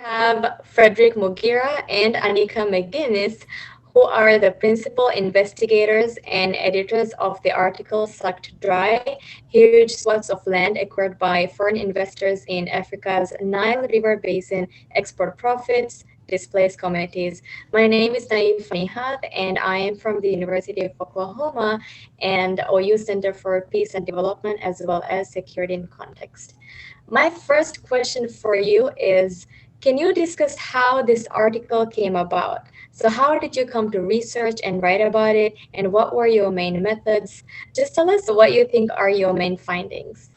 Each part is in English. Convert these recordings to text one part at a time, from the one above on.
have Fredrick Mugira and Annika McGinnis, who are the principal investigators and editors of the article Sucked Dry: Huge Swaths of Land Acquired by Foreign Investors in Africa's Nile River Basin Export Profits, Displaced Communities. My name is Nayifa Nihad, and I am from the University of Oklahoma and OU Center for Peace and Development, as well as Security and Context. My first question for you is, can you discuss how this article came about? So how did you come to research and write about it, and what were your main methods? Just tell us what you think are your main findings.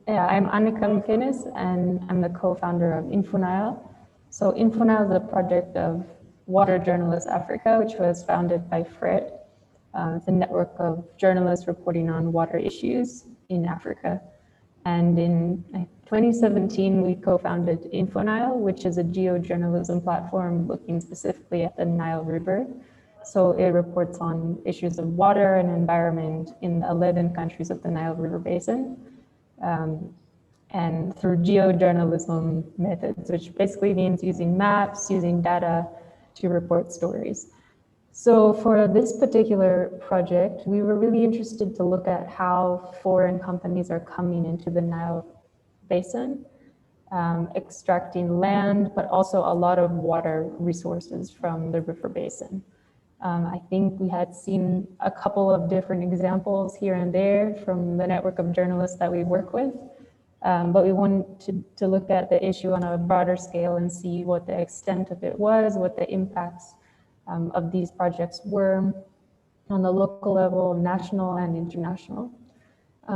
Yeah, I'm Annika McGinnis, and I'm the co-founder of InfoNile. So InfoNile is a project of Water Journalists Africa, which was founded by Fred. It's a network of journalists reporting on water issues in Africa. And in 2017, we co-founded InfoNile, which is a GeoJournalism platform looking specifically at the Nile River. So it reports on issues of water and environment in the 11 countries of the Nile River Basin. And through geojournalism methods, which basically means using maps, using data to report stories. So for this particular project, we were really interested to look at how foreign companies are coming into the Nile Basin, extracting land, but also a lot of water resources from the river basin. I think we had seen a couple of different examples here and there from the network of journalists that we work with, but we wanted to look at the issue on a broader scale and see what the extent of it was, what the impacts of these projects were on the local level, national and international.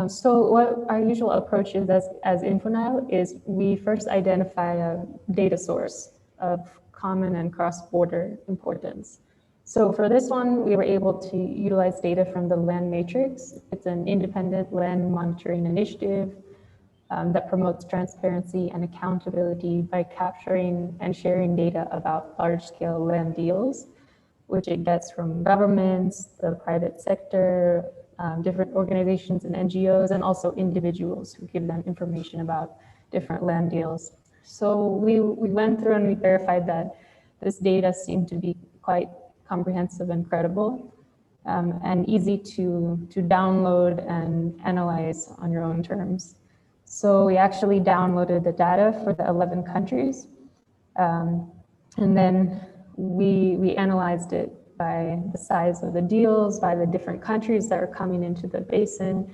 So what our usual approach is as InfoNile is we first identify a data source of common and cross-border importance. So for this one, we were able to utilize data from the Land Matrix. It's an independent land monitoring initiative that promotes transparency and accountability by capturing and sharing data about large-scale land deals, which it gets from governments, the private sector, different organizations and NGOs, and also individuals who give them information about different land deals. So we went through and we verified that this data seemed to be quite comprehensive and credible, and easy to download and analyze on your own terms. So we actually downloaded the data for the 11 countries, and then we analyzed it by the size of the deals, by the different countries that are coming into the basin,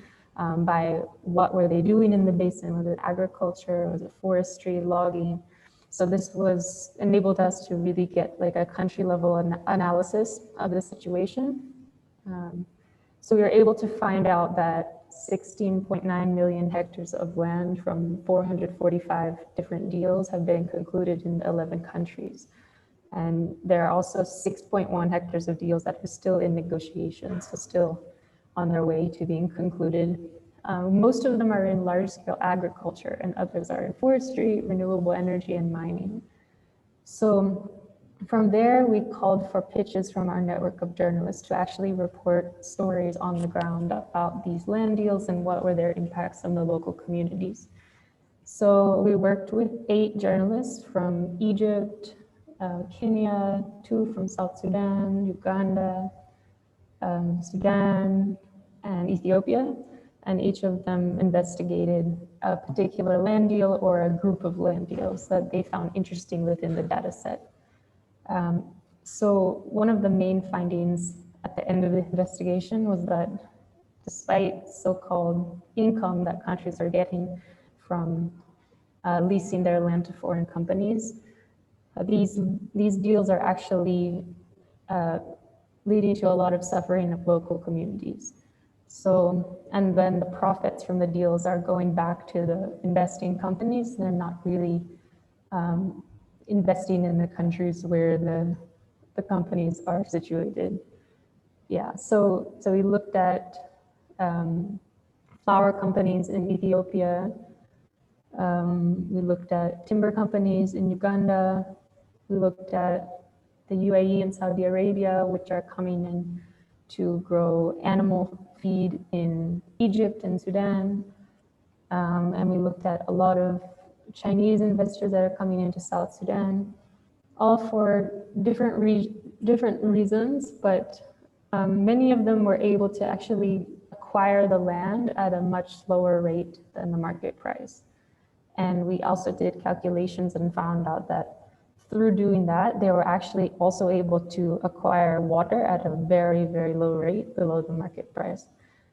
by what were they doing in the basin, was it agriculture, was it forestry, logging. So this was enabled us to really get like a country level analysis of the situation. So we were able to find out that 16.9 million hectares of land from 445 different deals have been concluded in 11 countries. And there are also 6.1 hectares of deals that are still in negotiation, so still on their way to being concluded. Most of them are in large-scale agriculture, and others are in forestry, renewable energy, and mining. So from there, we called for pitches from our network of journalists to actually report stories on the ground about these land deals and what were their impacts on the local communities. So we worked with 8 journalists from Egypt, Kenya, 2 from South Sudan, Uganda, Sudan, and Ethiopia, and each of them investigated a particular land deal or a group of land deals that they found interesting within the data set. So one of the main findings at the end of the investigation was that despite so-called income that countries are getting from leasing their land to foreign companies, these deals are actually leading to a lot of suffering of local communities. So, and then the profits from the deals are going back to the investing companies. They're not really investing in the countries where the companies are situated. Yeah, so we looked at flower companies in Ethiopia. We looked at timber companies in Uganda. We looked at the UAE and Saudi Arabia, which are coming in to grow animal feed in Egypt and Sudan. And we looked at a lot of Chinese investors that are coming into South Sudan, all for different reasons, but many of them were able to actually acquire the land at a much lower rate than the market price. And we also did calculations and found out that through doing that, they were actually also able to acquire water at a very, very low rate below the market price.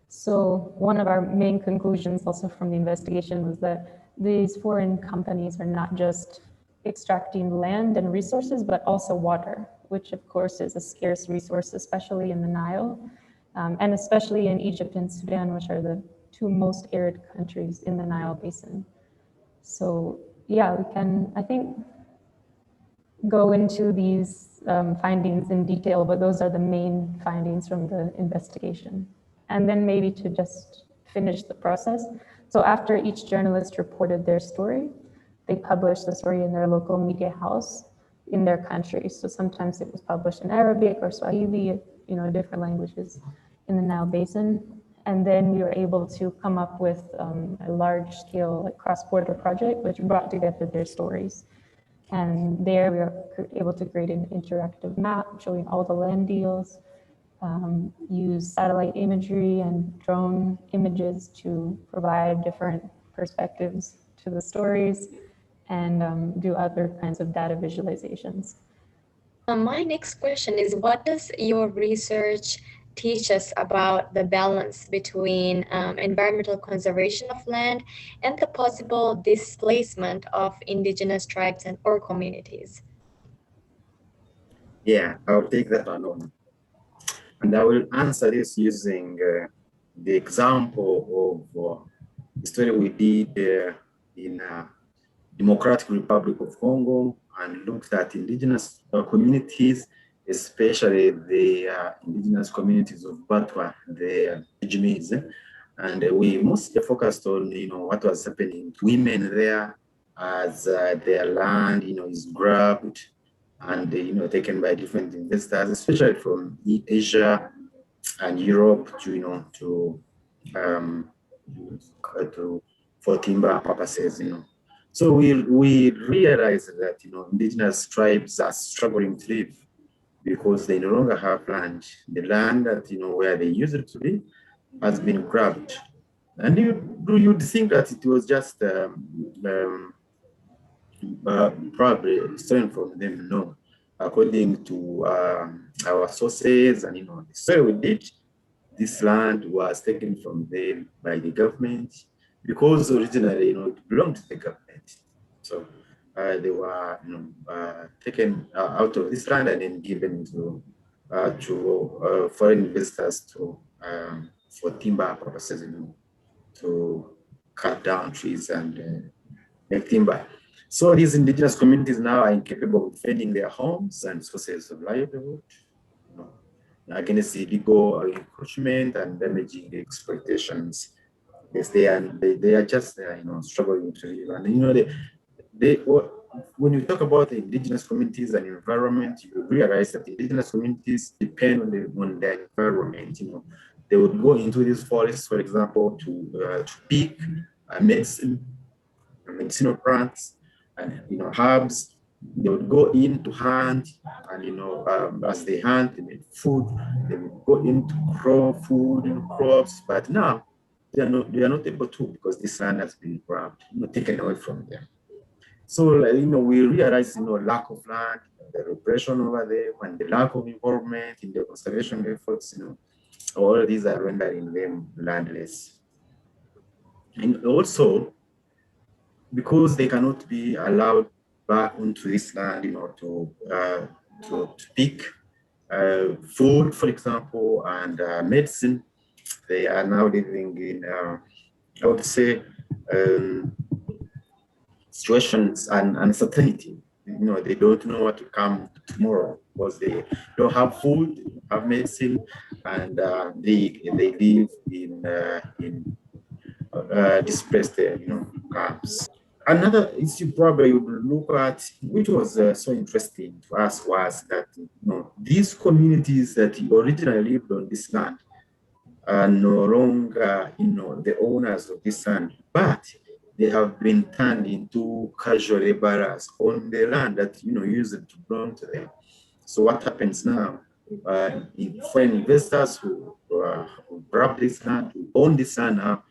So one of our main conclusions also from the investigation was that these foreign companies are not just extracting land and resources, but also water, which of course is a scarce resource, especially in the Nile, and especially in Egypt and Sudan, which are the two most arid countries in the Nile Basin. So yeah, we can, I think, go into these findings in detail, but those are the main findings from the investigation. And then maybe to just finish the process. So after each journalist reported their story, they published the story in their local media house in their country. So sometimes it was published in Arabic or Swahili, different languages in the Nile Basin. And then we were able to come up with a large-scale cross-border project, which brought together their stories. And there we were able to create an interactive map showing all the land deals, use satellite imagery and drone images to provide different perspectives to the stories, and do other kinds of data visualizations. My next question is, what does your research teach us about the balance between environmental conservation of land and the possible displacement of indigenous tribes and or communities? Yeah, I'll take that one on. And I will answer this using the example of the story we did in Democratic Republic of Congo, and looked at indigenous communities, especially the indigenous communities of Batwa, the Pygmies. And we mostly focused on, what was happening to women there as their land, is grabbed and, taken by different investors, especially from Asia and Europe to for timber purposes, So we realized that, indigenous tribes are struggling to live because they no longer have land. The land that, where they used it to be has been grabbed. And you'd think that it was just probably stolen from them. No, according to our sources and, the story we did, this land was taken from them by the government because originally, it belonged to the government. So they were, taken out of this land and then given to foreign investors for timber purposes, to cut down trees and make timber. So these indigenous communities now are incapable of defending their homes and sources of livelihood, against illegal encroachment and damaging exploitations. Yes, they are just struggling to live. And when you talk about the indigenous communities and environment, you realize that indigenous communities depend on their environment. They would go into these forests, for example, to pick medicinal plants and herbs. They would go in to hunt, and as they hunt, they make food. They would go in to grow food and crops, but now they are not able to, because this land has been grabbed, taken away from them. So we realize lack of land, the repression over there, and the lack of involvement in the conservation efforts. All of these are rendering them landless, and also because they cannot be allowed back onto this land, to pick food, for example, and medicine. They are now living in, I would say, situations and uncertainty. They don't know what to come tomorrow because they don't have food, have medicine, and they live in displaced camps. Another issue probably you would look at, which was so interesting to us, was that these communities that originally lived on this land, are no longer, the owners of this land, but they have been turned into casual laborers on the land that used to belong to them. So what happens now? Foreign investors who grab this land, who own this land now,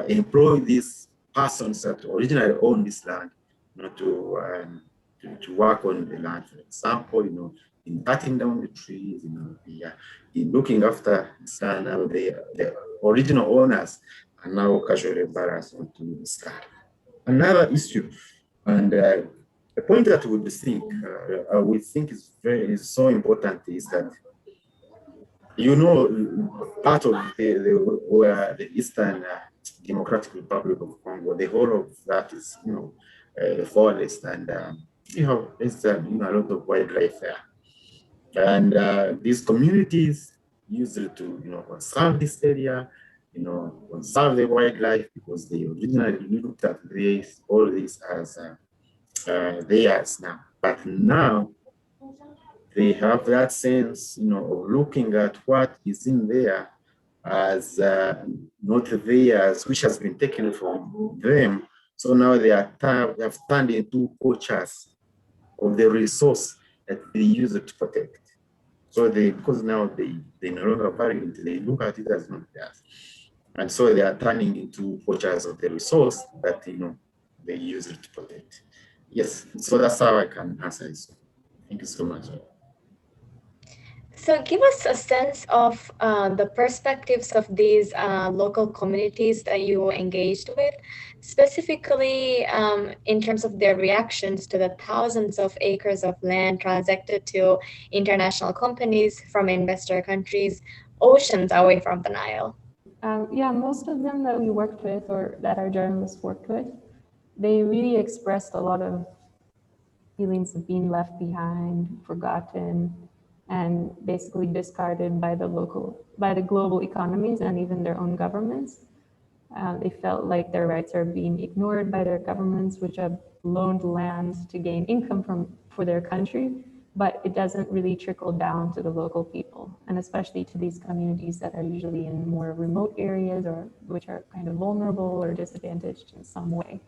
employ these persons that originally own this land, to work on the land. For example, in cutting down the trees, in looking after this land. Now the original owners are now casual laborers onto this land. Another issue, and a point that we think is so important is that part of the Eastern Democratic Republic of Congo, the whole of that is the forest, and there's a lot of wildlife there, and these communities used to conserve this area, conserve the wildlife, because they originally looked at all this as theirs now. But now they have that sense, of looking at what is in there as not theirs, which has been taken from them. So now they have turned into poachers of the resource that they use to protect. So because now they no longer value it, they look at it as not theirs. And so they are turning into poachers of the resource that they use it to protect. Yes, so that's how I can answer this. Thank you so much. So give us a sense of the perspectives of these local communities that you engaged with, specifically in terms of their reactions to the thousands of acres of land transacted to international companies from investor countries, oceans away from the Nile. Yeah, most of them that we worked with, or that our journalists worked with, they really expressed a lot of feelings of being left behind, forgotten, and basically discarded by the global economies and even their own governments. They felt like their rights are being ignored by their governments, which have loaned land to gain income for their country, but it doesn't really trickle down to the local people, and especially to these communities that are usually in more remote areas, or which are kind of vulnerable or disadvantaged in some way.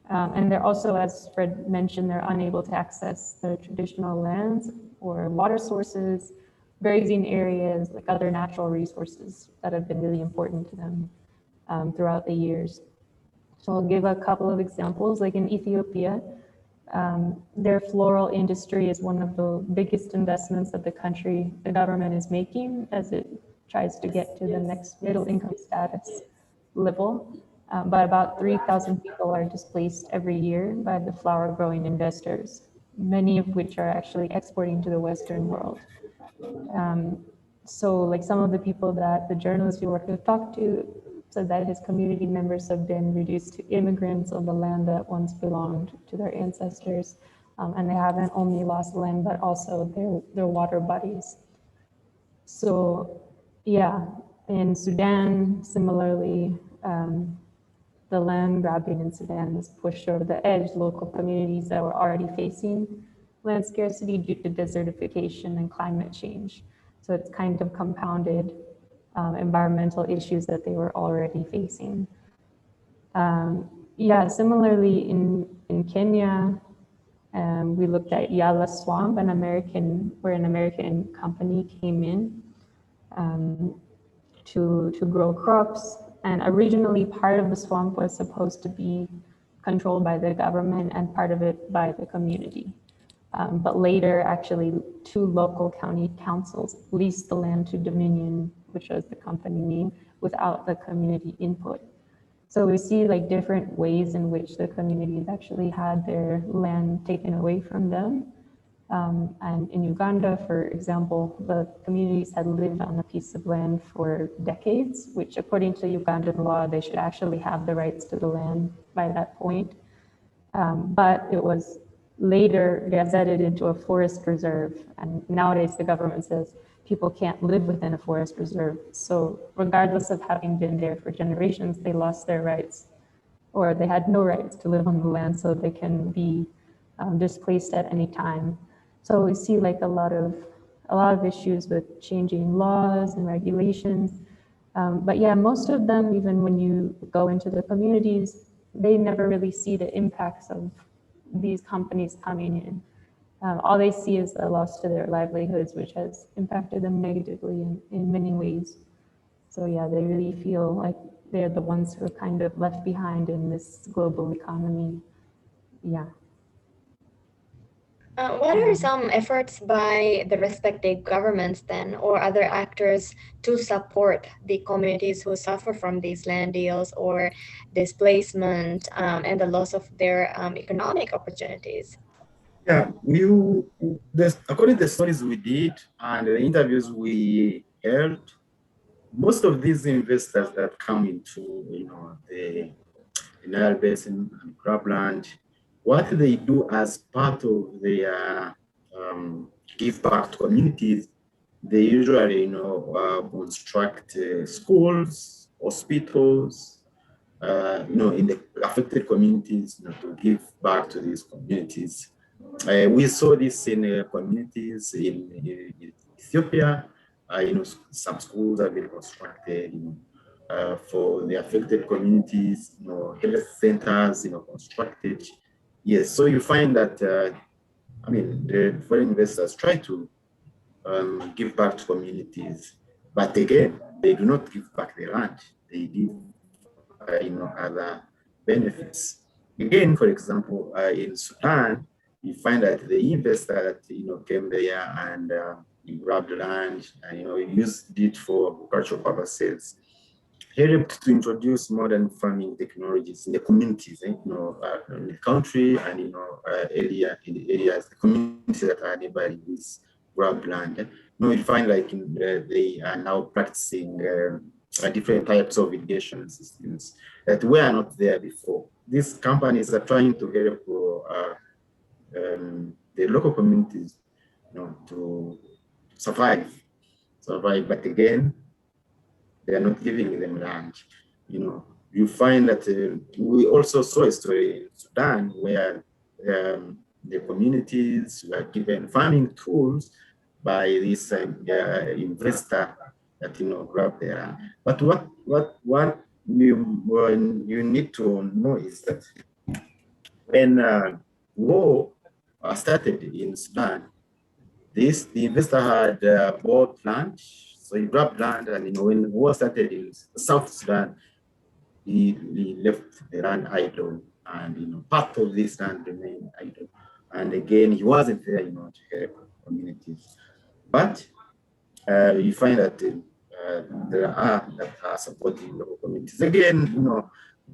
And they're also, as Fred mentioned, they're unable to access their traditional lands or water sources, grazing areas, like other natural resources that have been really important to them throughout the years. So I'll give a couple of examples. Like in Ethiopia, their floral industry is one of the biggest investments that the government is making as it tries to get to the next middle income status level. But about 3,000 people are displaced every year by the flower growing investors, many of which are actually exporting to the Western world. So like some of the people that the journalists we worked with talked to said that his community members have been reduced to immigrants on the land that once belonged to their ancestors. And they haven't only lost land, but also their water bodies. So yeah, in Sudan, similarly, the land grabbing in Sudan has pushed over the edge local communities that were already facing land scarcity due to desertification and climate change. So it's kind of compounded environmental issues that they were already facing. Yeah, similarly in Kenya, we looked at Yala Swamp, where an American company came in to grow crops. And originally part of the swamp was supposed to be controlled by the government and part of it by the community. But later, actually, 2 local county councils leased the land to Dominion, which was the company name, without the community input. So we see like different ways in which the communities actually had their land taken away from them. And in Uganda, for example, the communities had lived on a piece of land for decades, which according to Ugandan law, they should actually have the rights to the land by that point. But it was later gazetted into a forest reserve. And nowadays the government says people can't live within a forest reserve. So regardless of having been there for generations, they lost their rights, or they had no rights to live on the land, so they can be displaced at any time. So we see like a lot of issues with changing laws and regulations. But yeah, most of them, even when you go into the communities, they never really see the impacts of these companies coming in. All they see is the loss to their livelihoods, which has impacted them negatively in many ways. So yeah, they really feel like they're the ones who are kind of left behind in this global economy. Yeah. What are some efforts by the respective governments then, or other actors to support the communities who suffer from these land deals or displacement and the loss of their economic opportunities? Yeah, according to the studies we did and the interviews we held, most of these investors that come into, the Nile Basin and crabland, what they do as part of their give back to communities, they usually, construct schools, hospitals, in the affected communities, to give back to these communities. We saw this in communities in Ethiopia. Some schools have been constructed, for the affected communities, health centers, constructed. Yes, so you find that, the foreign investors try to give back to communities, but again, they do not give back the land. They give, other benefits. Again, for example, in Sudan, you find that the investor that, came there and he grabbed land and, used it for agricultural purposes, helped to introduce modern farming technologies in the communities, in the country and in the areas, the communities that are nearby this grabbed land. You find like they are now practicing different types of irrigation systems that were not there before. These companies are trying to help the local communities, to survive. But again, they are not giving them land. You find that we also saw a story in Sudan where the communities were given farming tools by this investor that grabbed their land. But what you need to know is that when war started in Sudan, the investor had bought land, so he grabbed land, and when war started in South Sudan, he left the land idle, and part of this land remained idle. And again, he wasn't there, to help communities. But you find that there are that are supporting local communities. Again,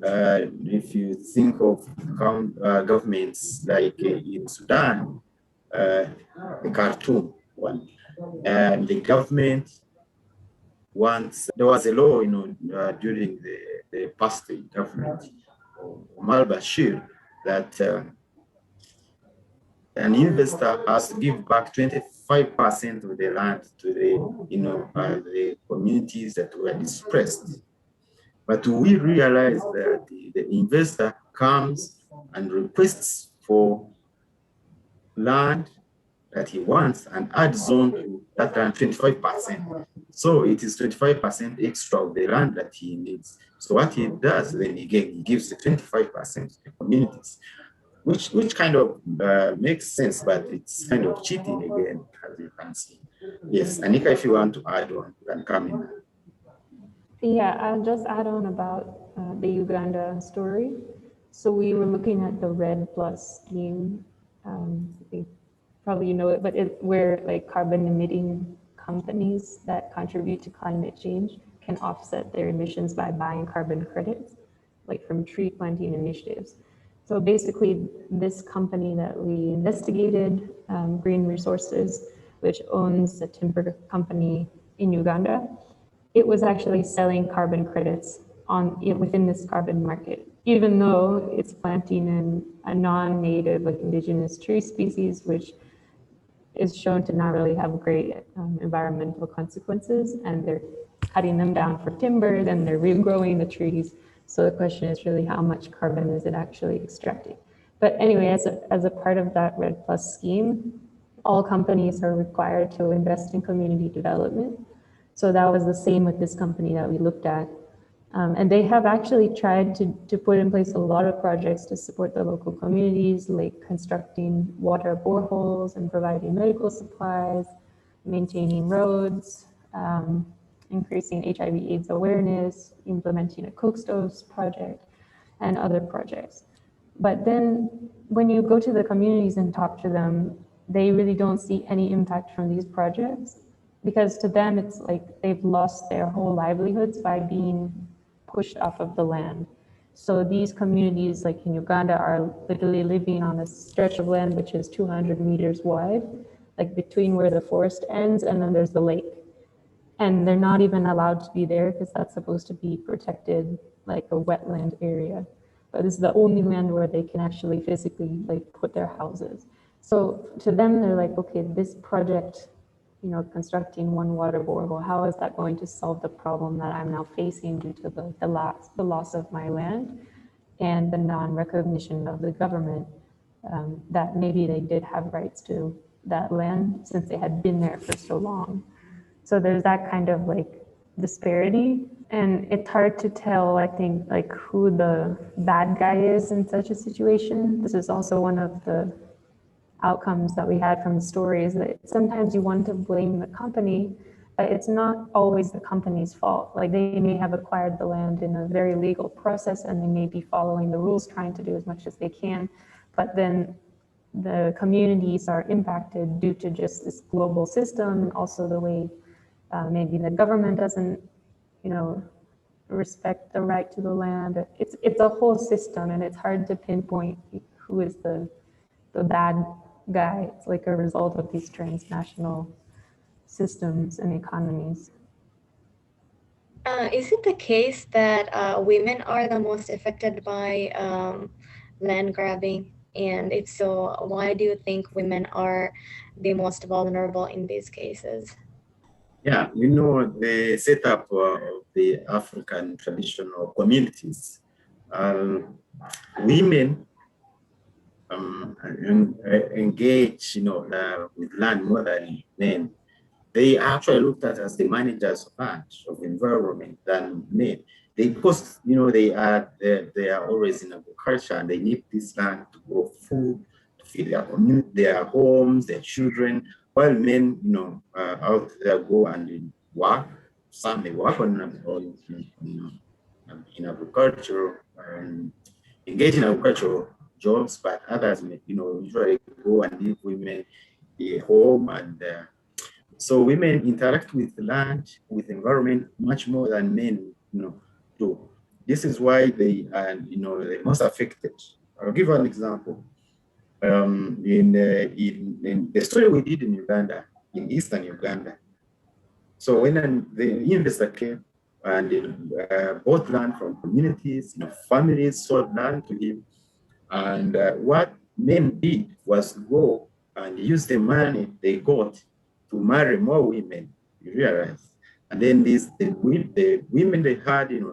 if you think of governments like in Sudan, the Khartoum one, and the government once there was a law, during the past government, Omar Bashir, that an investor has to give back 25% of the land to the communities that were displaced. But we realized that the investor comes and requests for land that he wants and adds on to that land 25%. So it is 25% extra of the land that he needs. So what he does, then again, he gives the 25% to the communities, which kind of makes sense, but it's kind of cheating again, as you can see. Yes, Annika, if you want to add on, you can come in. Yeah, I'll just add on about the Uganda story. So we were looking at the REDD+ scheme. Probably you know it, but where like carbon emitting companies that contribute to climate change can offset their emissions by buying carbon credits, like from tree planting initiatives. So basically, this company that we investigated, Green Resources, which owns a timber company in Uganda, it was actually selling carbon credits within this carbon market, even though it's planting in a non-native, like indigenous tree species, which is shown to not really have great environmental consequences, and they're cutting them down for timber, then they're regrowing the trees. So the question is really how much carbon is it actually extracting? But anyway, as a part of that REDD+ scheme, all companies are required to invest in community development. So that was the same with this company that we looked at. And they have actually tried to put in place a lot of projects to support the local communities, like constructing water boreholes and providing medical supplies, maintaining roads, increasing HIV/AIDS awareness, implementing a cook stoves project, and other projects. But then when you go to the communities and talk to them, they really don't see any impact from these projects, because to them it's like they've lost their whole livelihoods by being pushed off of the land. So these communities, like in Uganda, are literally living on a stretch of land which is 200 meters wide, like between where the forest ends and then there's the lake. And they're not even allowed to be there because that's supposed to be protected, like a wetland area. But this is the only land where they can actually physically like put their houses. So to them, they're like, okay, this project, you know, constructing one water borehole, how is that going to solve the problem that I'm now facing due to the loss of my land and the non-recognition of the government, that maybe they did have rights to that land since they had been there for so long. So there's that kind of like disparity, and it's hard to tell, I think, like who the bad guy is in such a situation. This is also one of the outcomes that we had from the stories, that sometimes you want to blame the company, but it's not always the company's fault. Like they may have acquired the land in a very legal process and they may be following the rules, trying to do as much as they can, but then the communities are impacted due to just this global system, and also the way maybe the government doesn't, you know, respect the right to the land. It's a whole system, and it's hard to pinpoint who is the bad guy. It's like a result of these transnational systems and economies. Is it the case that women are the most affected by land grabbing? And if so, why do you think women are the most vulnerable in these cases? Yeah, you know, the setup of the African traditional communities, women engage, you know, with land more than men. They are actually looked at as the managers of land, of environment than men. Because you know they are always in agriculture and they need this land to grow food, to feed their community, their homes, their children. While men, you know, out there go and work. Some they work in agriculture, engage in agricultural jobs, but others, you know, usually go and leave women at home, and so women interact with land, with environment much more than men, you know, do. This is why they are, you know, the most affected. I'll give you an example. In the story we did in Uganda, in eastern Uganda. So when the investor came and bought land from communities, you know, families sold land to him, and what men did was go and use the money they got to marry more women, you realize. And then the women they had, you know,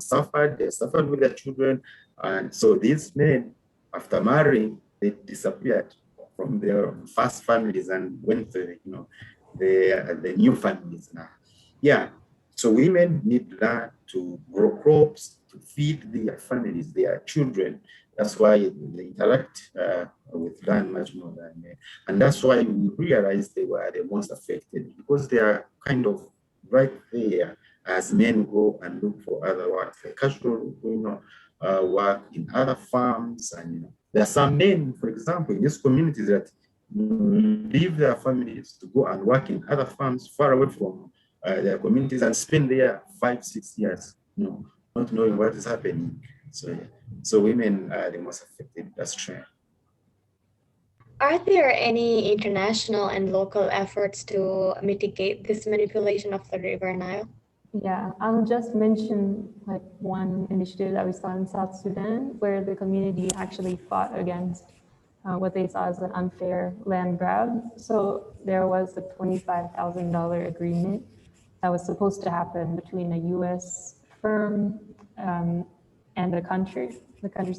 they suffered with their children. And so these men, after marrying, they disappeared from their first families and went to, you know, the new families now. Yeah, so women need land to grow crops, to feed their families, their children. That's why they interact with land much more than men. And that's why we realized they were the most affected, because they are kind of right there as men go and look for other work, like casual, you know, work in other farms. And you know, there are some men, for example, in these communities that leave their families to go and work in other farms far away from their communities and spend there 5-6 years, you know, not knowing what is happening. So women are the most affected. That's true. Are there any international and local efforts to mitigate this manipulation of the River Nile? Yeah, I'll just mention like one initiative that we saw in South Sudan, where the community actually fought against what they saw as an unfair land grab. So there was a $25,000 agreement that was supposed to happen between a U.S. firm and the country's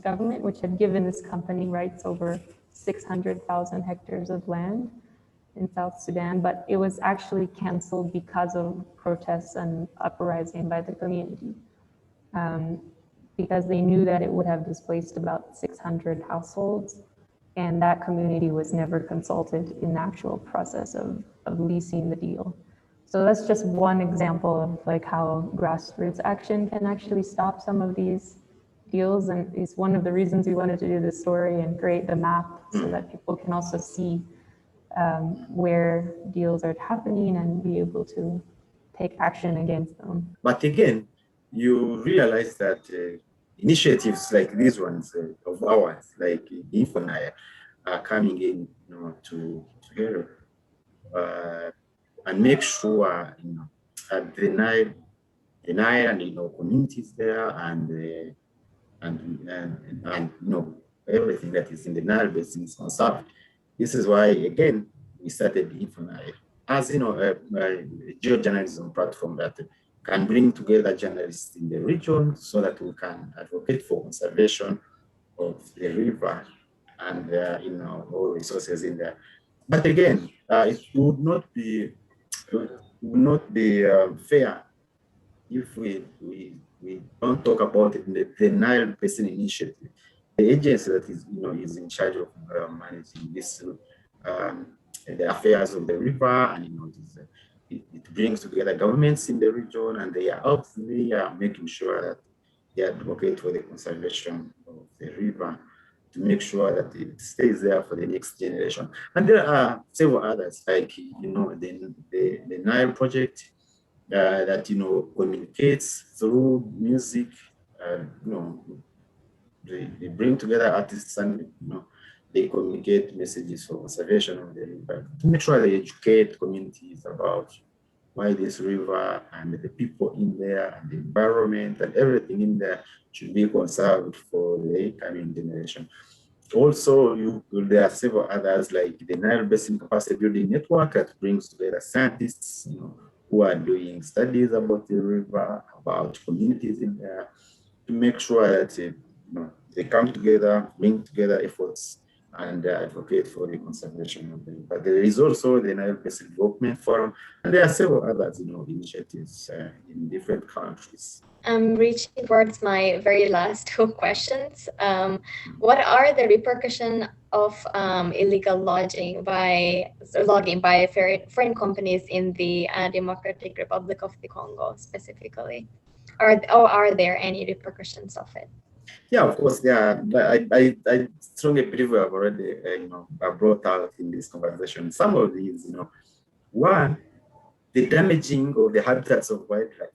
government, which had given this company rights over 600,000 hectares of land in South Sudan, but it was actually canceled because of protests and uprising by the community. because they knew that it would have displaced about 600 households, and that community was never consulted in the actual process of leasing the deal. So that's just one example of like how grassroots action can actually stop some of these deals, and it's one of the reasons we wanted to do this story and create the map so that people can also see where deals are happening and be able to take action against them. But again, you realize that initiatives like these ones of ours, like InfoNile, are coming in, to help and make sure, that the Nile and communities there and everything that is in the Nile Basin is conserved. This is why, again, we started InfoNile as a GeoJournalism platform that can bring together journalists in the region so that we can advocate for conservation of the river and all resources in there. But again, it would not be fair if we don't talk about it in the Nile Basin Initiative, the agency that is in charge of managing this the affairs of the river, and it brings together governments in the region, and they are making sure that they advocate for the conservation of the river to make sure that it stays there for the next generation. And there are several others, like the Nile Project that communicates through music. They bring together artists and they communicate messages for conservation of the river to make sure they educate communities about why this river and the people in there and the environment and everything in there should be conserved for the coming generation. Also, there are several others like the Nile Basin Capacity Building Network that brings together scientists who are doing studies about the river, about communities in there, to make sure that they come together, bring together efforts, and advocate for the conservation of the river. There is also the Nile Basin Development Forum, and there are several others, initiatives in different countries. I'm reaching towards my very last two questions. What are the repercussions of illegal logging by foreign companies in the Democratic Republic of the Congo specifically? Are there any repercussions of it? Yeah, of course, yeah. I strongly believe we have already, brought out in this conversation some of these. One, the damaging of the habitats of wildlife.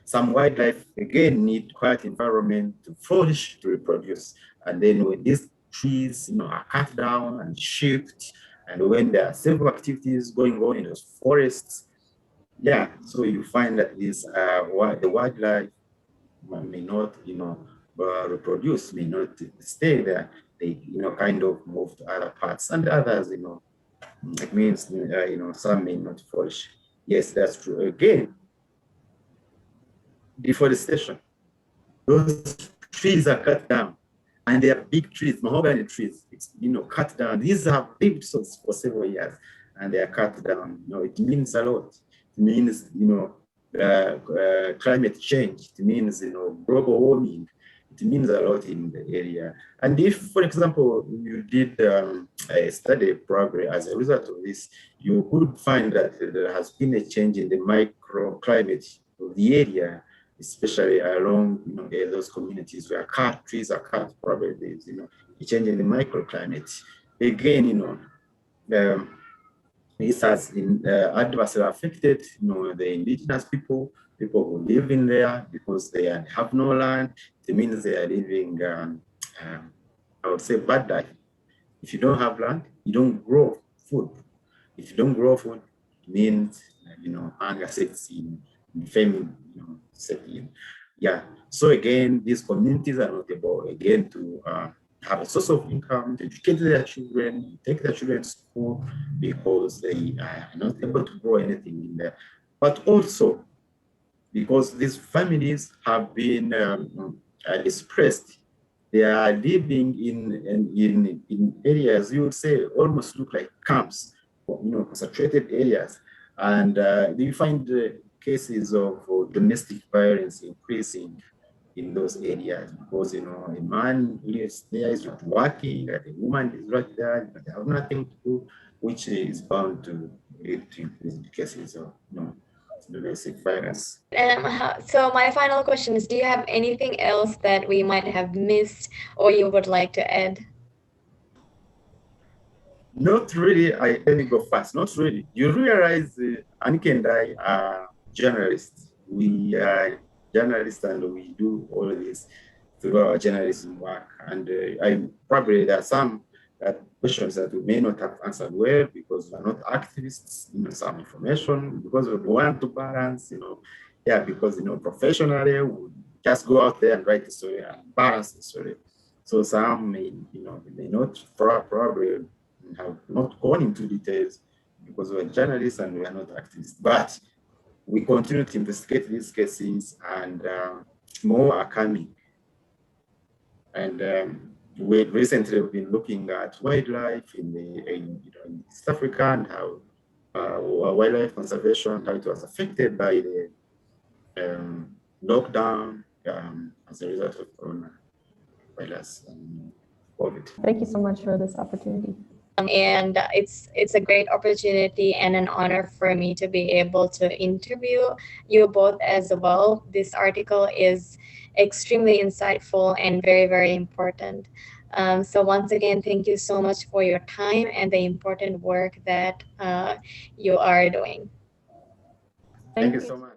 Some wildlife again need quiet environment to flourish, to reproduce, and then when these trees, are cut down and shipped, and when there are several activities going on in those forests, yeah, so you find that the wildlife may not, reproduce, may not stay there. They, kind of move to other parts, and others, it means, some may not flourish. Yes, that's true. Again, deforestation. Those trees are cut down, and they are big trees, mahogany trees. It's cut down. These have lived for several years, and they are cut down. It means a lot. It means climate change. It means global warming. It means a lot in the area. And if, for example, you did a study probably as a result of this, you could find that there has been a change in the microclimate of the area, especially along those communities where trees are cut. Probably there's a change in the microclimate. Again, this has adversely affected the indigenous people who live in there because they have no land. It means they are living, I would say, bad life. If you don't have land, you don't grow food. If you don't grow food, it means hunger sets in, famine set in. Yeah. So again, these communities are not able again to have a source of income, to educate their children, take their children to school because they are not able to grow anything in there. But also because these families have been displaced, they are living in areas you would say almost look like camps, concentrated areas, and you find cases of domestic violence increasing in those areas because, you know, a man is there is not working, and a woman is right there, but they have nothing to do, which is bound to lead to increasing cases of, you know, domestic violence. So my final question is, do you have anything else that we might have missed or you would like to add? Not really. Let me go fast. Not really. You realize Annika and I are journalists. We are journalists and we do all this through our journalism work. And there are some questions that we may not have answered well because we're not activists, you know, some information, because we want to balance, you know, yeah, because, you know, professionally, we just go out there and write the story and balance the story. So some may, you know, may not probably have not gone into details because we're journalists and we are not activists, but we continue to investigate these cases and more are coming. And we recently have been looking at wildlife in East Africa and how wildlife conservation, how it was affected by the lockdown as a result of coronavirus and COVID. Thank you so much for this opportunity. And it's a great opportunity and an honor for me to be able to interview you both as well. This article is extremely insightful and very, very important. So once again, thank you so much for your time and the important work that you are doing. Thank you so much.